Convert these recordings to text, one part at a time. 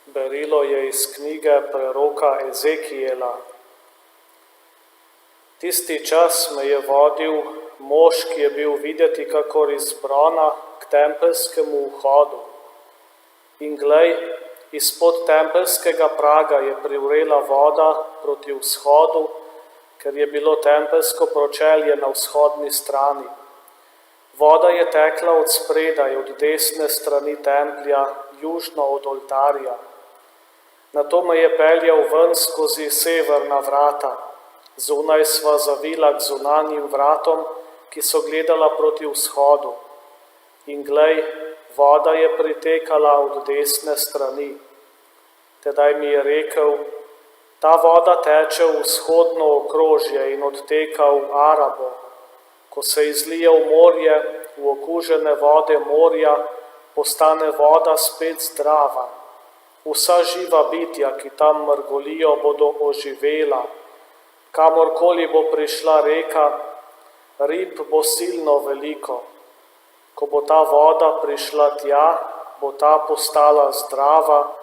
Berilo je iz knjige preroka Ezekijela. Tisti čas me je vodil mož, ki je bil videti kakor iz brona k tempelskemu vhodu. In glej, izpod tempelskega praga je privrela voda proti vzhodu, ker je bilo tempelsko pročelje na vzhodni strani. Voda je tekla od spredaj, od desne strani templja, južno od oltarja. Nato me je peljal ven skozi severna vrata. Zunaj sva zavila k zunanjim vratom, ki so gledala proti vzhodu. In glej, voda je pritekala od desne strani. Tedaj mi je rekel, ta voda teče v vzhodno okrožje in odteka v Arabo. Ko se izlije v morje, v okužene vode morja, postane voda spet zdrava. Vsa živa bitja, ki tam mrgolijo, bodo oživela. Kamorkoli bo prišla reka, rib bo silno veliko. Ko bo ta voda prišla tja, bo ta postala zdrava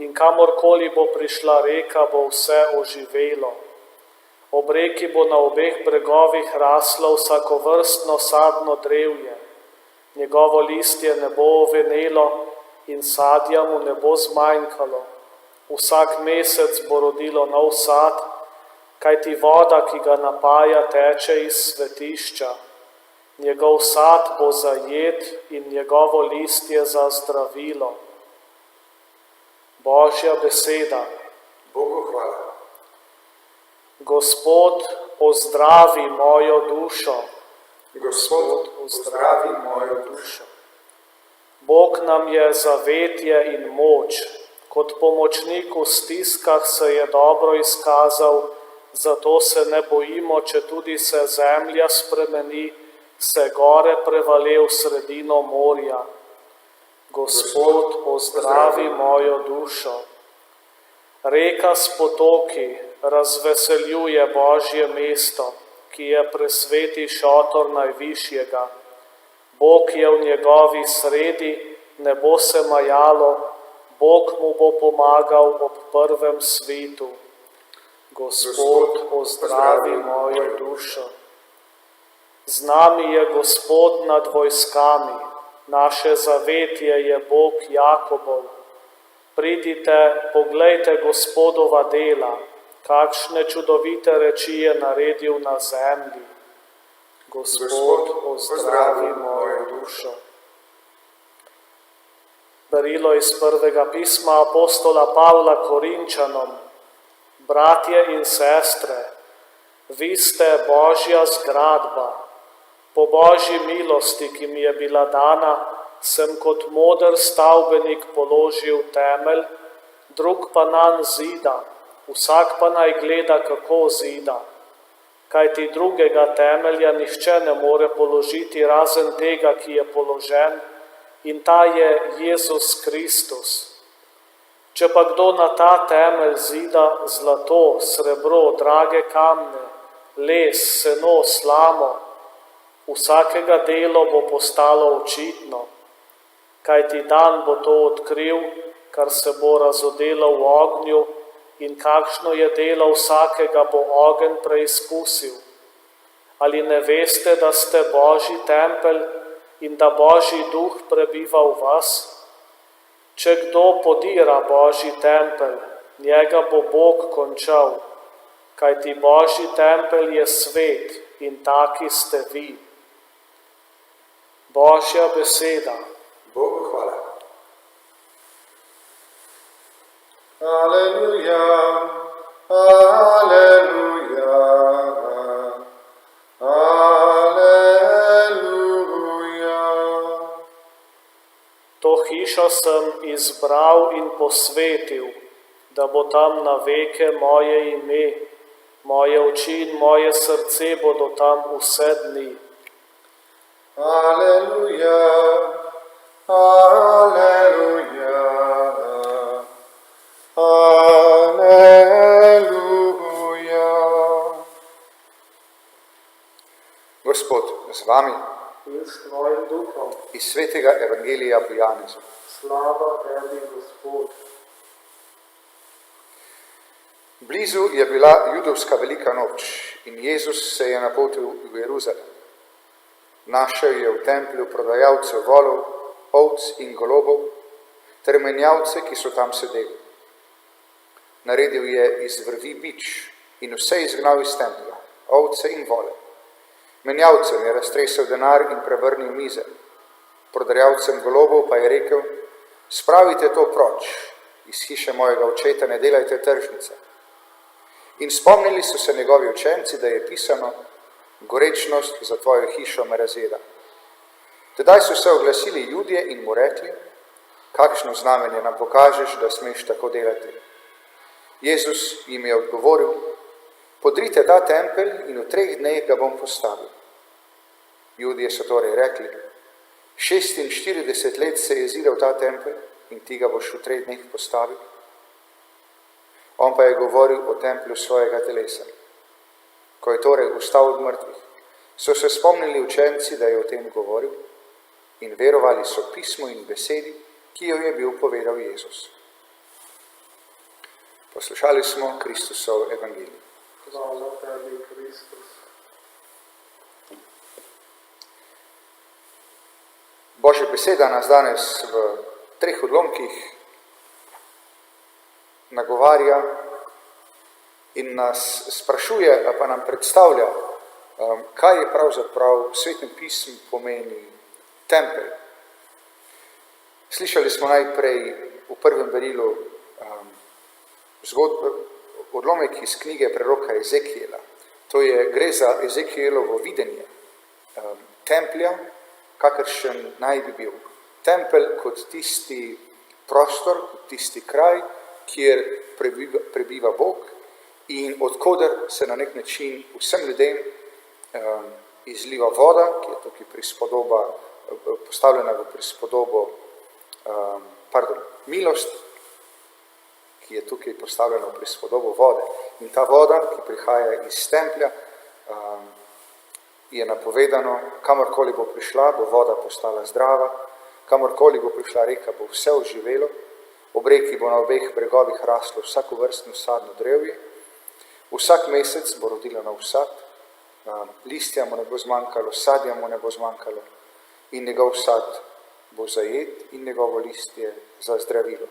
in kamorkoli bo prišla reka, bo vse oživelo. Ob reki bo na obeh bregovih raslo vsakovrstno sadno drevje. Njegovo listje ne bo ovenelo in sadja mu ne bo zmanjkalo. Vsak mesec bo rodilo nov sad, kajti voda, ki ga napaja, teče iz svetišča. Njegov sad bo za jed in njegovo listje za zdravilo. Božja beseda. Bogu hvala. Gospod, ozdravi mojo dušo. Gospod, ozdravi mojo dušo. Bog nam je zavetje in moč. Kot pomočnik v stiskah se je dobro izkazal, zato se ne bojimo, če tudi se zemlja spremeni, se gore prevale v sredino morja. Gospod, ozdravi mojo dušo. Reka s potoki razveseljuje Božje mesto, ki je presveti šotor najvišjega. Bog je v njegovi sredi, ne bo se majalo, Bog mu bo pomagal ob prvem svitu. Gospod, ozdravi mojo dušo. Z nami je Gospod nad vojskami, naše zavetje je Bog Jakobov. Pridite, poglejte Gospodova dela, kakšne čudovite reči je naredil na zemlji. Gospod, ozdravi mojo dušo. Darilo iz prvega pisma apostola Pavla Korinčanom. Bratje in sestre, vi ste Božja zgradba. Po Božji milosti, ki mi je bila dana, sem kot moder stavbenik položil temelj, drug pa nanj zida, vsak pa naj gleda, kako zida. Kajti drugega temelja nihče ne more položiti razen tega, ki je položen, in ta je Jezus Kristus. Če pa kdo na ta temelj zida zlato, srebro, drage kamne, les, seno, slamo, vsakega delo bo postalo očitno, kajti dan bo to odkril, kar se bo razodelo v ognju, in kakšno je delo vsakega, bo ogenj preizkusil. Ali ne veste, da ste Božji tempelj in da Božji duh prebiva v vas? Če kdo podira Božji tempelj, njega bo Bog končal, kajti Božji tempelj je svet in taki ste vi. Božja beseda. Bogu hvala. Aleluja, aleluja, aleluja. To hišo sem izbral in posvetil, da bo tam na veke moje ime, moje oči in moje srce bodo tam vse dni. Aleluja, aleluja, aleluja. Gospod z vami In s tvojim duhom. iz svetega evangelija po Janezu. Slava tebi, Gospod. Blizu je bila judovska velika noč in Jezus se je napotil v Jeruzalem. Našel je v templju prodajalce volov, ovc in golobov, ter menjavce, ki so tam sedeli. Naredil je iz vrvi bič in vse izgnal iz templja, ovce in vole. Menjavcem je raztresel denar in prevrnil mize. Prodajalcem golobov pa je rekel: spravite to proč, iz hiše mojega očeta ne delajte tržnice. In spomnili so se njegovi učenci, da je pisano: gorečnost za tvojo hišo me razjeda. Tedaj so se oglasili Judje in mu rekli: kakšno znamenje nam pokažeš, da smeš tako delati? Jezus jim je odgovoril: podrite ta tempelj in v 3 dneh ga bom postavil. Judje so torej rekli: 46 let se je zidal ta tempelj in ti ga boš v 3 dneh postavil? On pa je govoril o templju svojega telesa. Ko je torej vstal od mrtvih, so se spomnili učenci, da je o tem govoril, in verovali so pismu in besedi, ki jo je bil povedal Jezus. Poslušali smo Kristusov evangelij. Hvala tebi, Kristus. Božja beseda nas danes v 3 odlomkih nagovarja in nas sprašuje, pa nam predstavlja, kaj je pravzaprav v Svetem pismu pomeni tempelj. Slišali smo najprej v prvem berilu odlomek iz knjige preroka Ezekijela. Gre za Ezekijelovo videnje templja, kakršen naj bi bil. Tempelj kot tisti prostor, kot tisti kraj, kjer prebiva Bog in odkoder se na nek način vsem ljudem izliva voda, ki je tukaj postavljena v prispodobo, milost, ki je tukaj postavljena v prispodobo vode. In ta voda, ki prihaja iz templja, je napovedano, kamorkoli bo prišla, bo voda postala zdrava, kamorkoli bo prišla reka, bo vse oživelo, ob reki bo na obeh bregovih raslo vsakovrstno sadno drevje, vsak mesec bo rodilo nov sad, listja mu ne bo zmanjkalo, sadja mu ne bo zmanjkalo in njegov sad bo zajet in njegovo listje za zdravilo.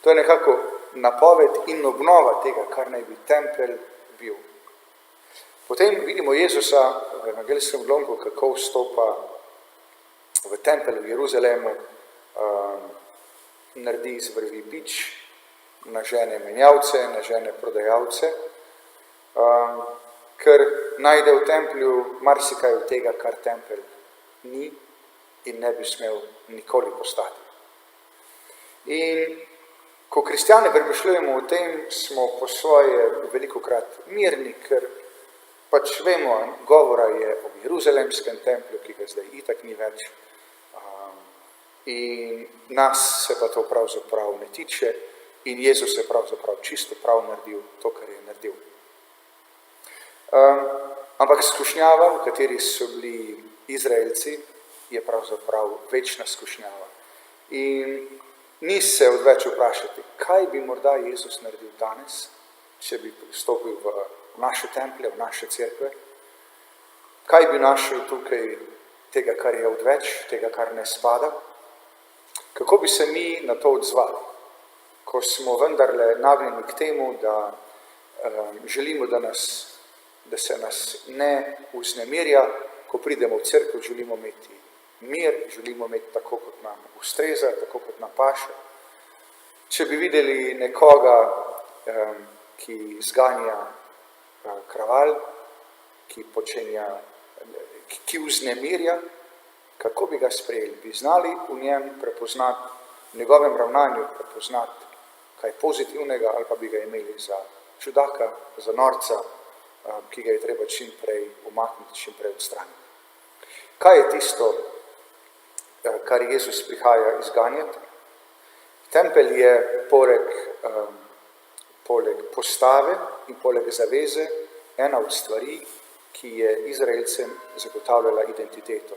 To je nekako napoved in obnova tega, kar naj bi tempelj bil. Potem vidimo Jezusa v evangelijskem odlomku, kako vstopa v tempelj v Jeruzalemu, naredi iz vrvi bič, nažene menjavce, nažene prodajalce, ker najde v templju marsikaj od tega, kar tempelj ni in ne bi smel nikoli postati. In ko kristjani premišljujemo o tem, smo po svoje velikokrat mirni, ker pač vemo, govora je o jeruzalemskem templju, ki ga zdaj itak ni več, in nas se pa to pravzaprav ne tiče in Jezus je pravzaprav čisto prav naredil to, kar je naredil. Ampak skušnjava, v kateri so bili Izraelci, je pravzaprav večna skušnjava. In ni se odveč vprašati, kaj bi morda Jezus naredil danes, če bi vstopil v naše templje, v naše cerkve, kaj bi našel tukaj tega, kar je odveč, tega, kar ne spada, kako bi se mi na to odzvali, ko smo vendarle nagnjeni k temu, da želimo, da se nas ne vznemirja, ko pridemo v cerkev, želimo imeti mir, želimo imeti tako, kot nam ustreza, tako, kot nam paše. Če bi videli nekoga, ki zganja kraval, ki vznemirja, kako bi ga sprejeli? Bi znali v njem prepoznati, v njegovem ravnanju prepoznati kaj pozitivnega, ali pa bi ga imeli za čudaka, za norca, ki ga je treba čim prej umakniti, čim prej odstraniti. Kaj je tisto, kar Jezus prihaja izganjati? Tempelj je poleg postave in poleg zaveze ena od stvari, ki je Izraelcem zagotavljala identiteto.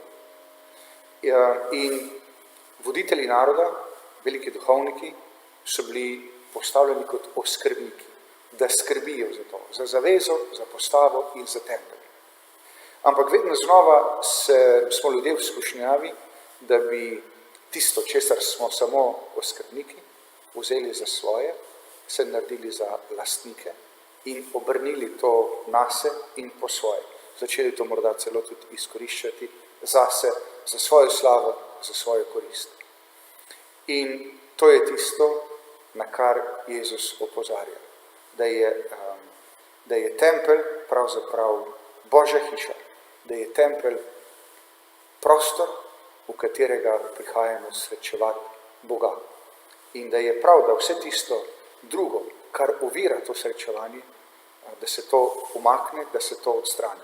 In voditelji naroda, veliki duhovniki, so bili postavljeni kot oskrbniki. da skrbijo za to, za zavezo, za postavo in za tempelj. Ampak vedno znova smo ljudje v skušnjavi, da bi tisto, česar smo samo oskrbniki, vzeli za svoje, se naredili za lastnike in obrnili to nase in po svoje. Začeli to morda celo tudi izkoriščati zase, za svojo slavo, za svojo korist. In to je tisto, na kar Jezus opozarja, da je tempelj pravzaprav Božja hiša, da je tempelj prostor, v katerega prihajamo srečevati Boga. In da je prav, da vse tisto drugo, kar ovira to srečevanje, da se to umakne, da se to odstrani.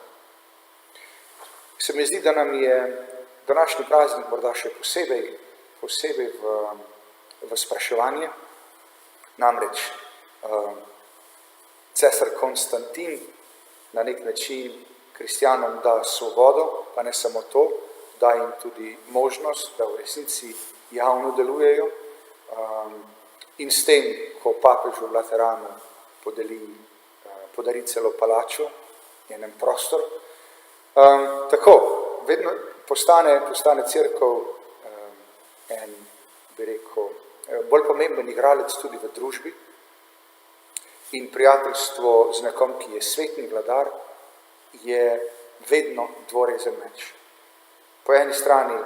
Se mi zdi, da nam je današnji praznik morda še posebej v spraševanje. Namreč cesar Konstantin na nek način kristjanom da svobodo, pa ne samo to, da jim tudi možnost, da v resnici javno delujejo in s tem, ko papežu v Lateranu podari celo palačo, enem prostor. Tako, vedno postane cerkev en, bi rekel, bolj pomemben igralec tudi v družbi in prijateljstvo z nekom, ki je svetni vladar, je vedno dvorezen meč. Po eni strani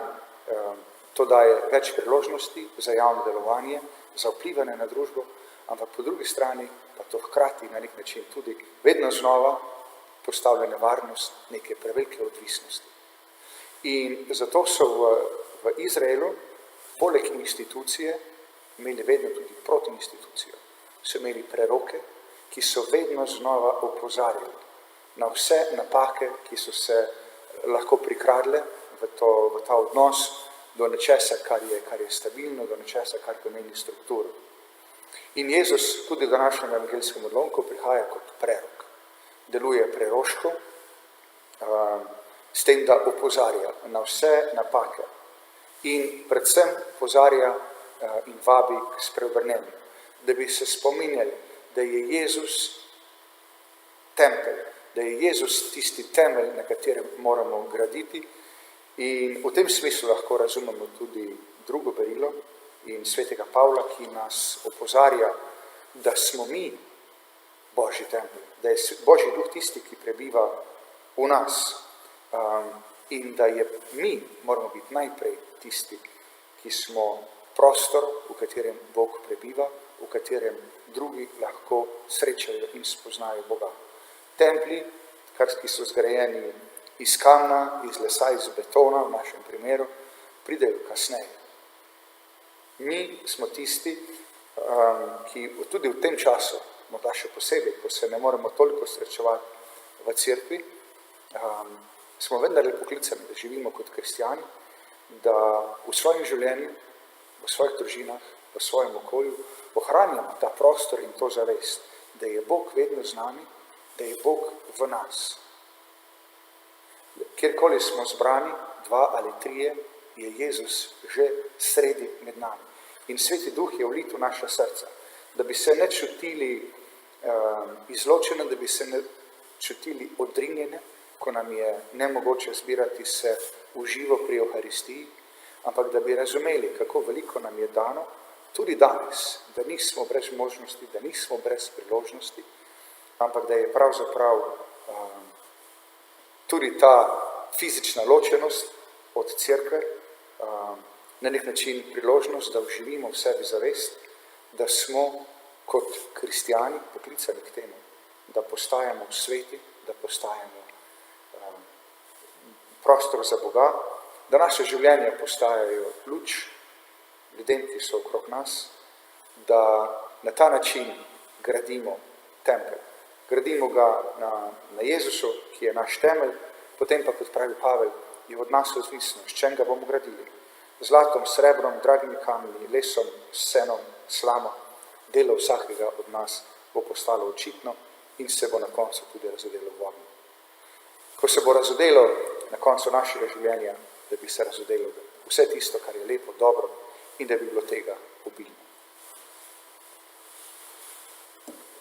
to daje več priložnosti za javno delovanje, za vplivanje na družbo, ampak po drugi strani pa to hkrati na nek način tudi vedno znova postavlja nevarnost neke prevelike odvisnosti. In zato so v Izraelu poleg institucije imeli vedno tudi protiinstitucijo. So imeli preroke, ki so vedno znova opozarjali na vse napake, ki so se lahko prikradle v ta odnos do nečesa, kar je stabilno, do nečesa, kar pomeni strukturo. In Jezus tudi v današnjem evangelskem odlomku prihaja kot prerok. Deluje preroško, s tem, da opozarja na vse napake in predvsem opozarja in vabi k spreobrnenju, da bi se spominjali, da je Jezus tempelj, da je Jezus tisti temelj, na katerem moramo graditi. In v tem smislu lahko razumemo tudi drugo berilo in svetega Pavla, ki nas opozarja, da smo mi Božji tempelj, da je Božji duh tisti, ki prebiva v nas in da je mi moramo biti najprej tisti, ki smo prostor, v katerem Bog prebiva, v katerem drugi lahko srečajo in spoznajo Boga. Templji, ki so zgrajeni iz kamna, iz lesa, iz betona, v našem primeru, pridejo kasneje. Mi smo tisti, ki tudi v tem času, morda še posebej, ko se ne moremo toliko srečevati v cerkvi, smo vendarle poklicani, da živimo kot kristjani, da v svojem življenju, v svojih družinah, v svojem okolju ohranjamo ta prostor in to zavest, da je Bog vedno z nami, da je Bog v nas. Kjerkoli smo zbrani, 2 ali 3, je Jezus že sredi med nami. In Sveti Duh je vlit v naša srca, da bi se ne čutili izločene, da bi se ne čutili odrinjene, ko nam je nemogoče zbirati se v živo pri Euharistiji, ampak da bi razumeli, kako veliko nam je dano, tudi danes, da nismo brez možnosti, da nismo brez priložnosti, ampak da je pravzaprav tudi ta fizična ločenost od cerkve na nek način priložnost, da vživimo v sebi zavest, da smo kot kristjani poklicani k temu, da postajamo sveti, da postajamo prostor za Boga, da naše življenja postajajo luč ljudem, ki so okrog nas, da na ta način gradimo tempelj. Gradimo ga na Jezusu, ki je naš temelj, potem pa, kot pravi Pavel, je od nas odvisno, s čem ga bomo gradili. Zlatom, srebrom, dragimi kamni, lesom, senom, slamo, delo vsakega od nas bo postalo očitno in se bo na koncu tudi razodelo v ognju. Ko se bo razodelo na koncu našega življenja, da bi se razodelo vse tisto, kar je lepo, dobro in da bi bilo tega obilno.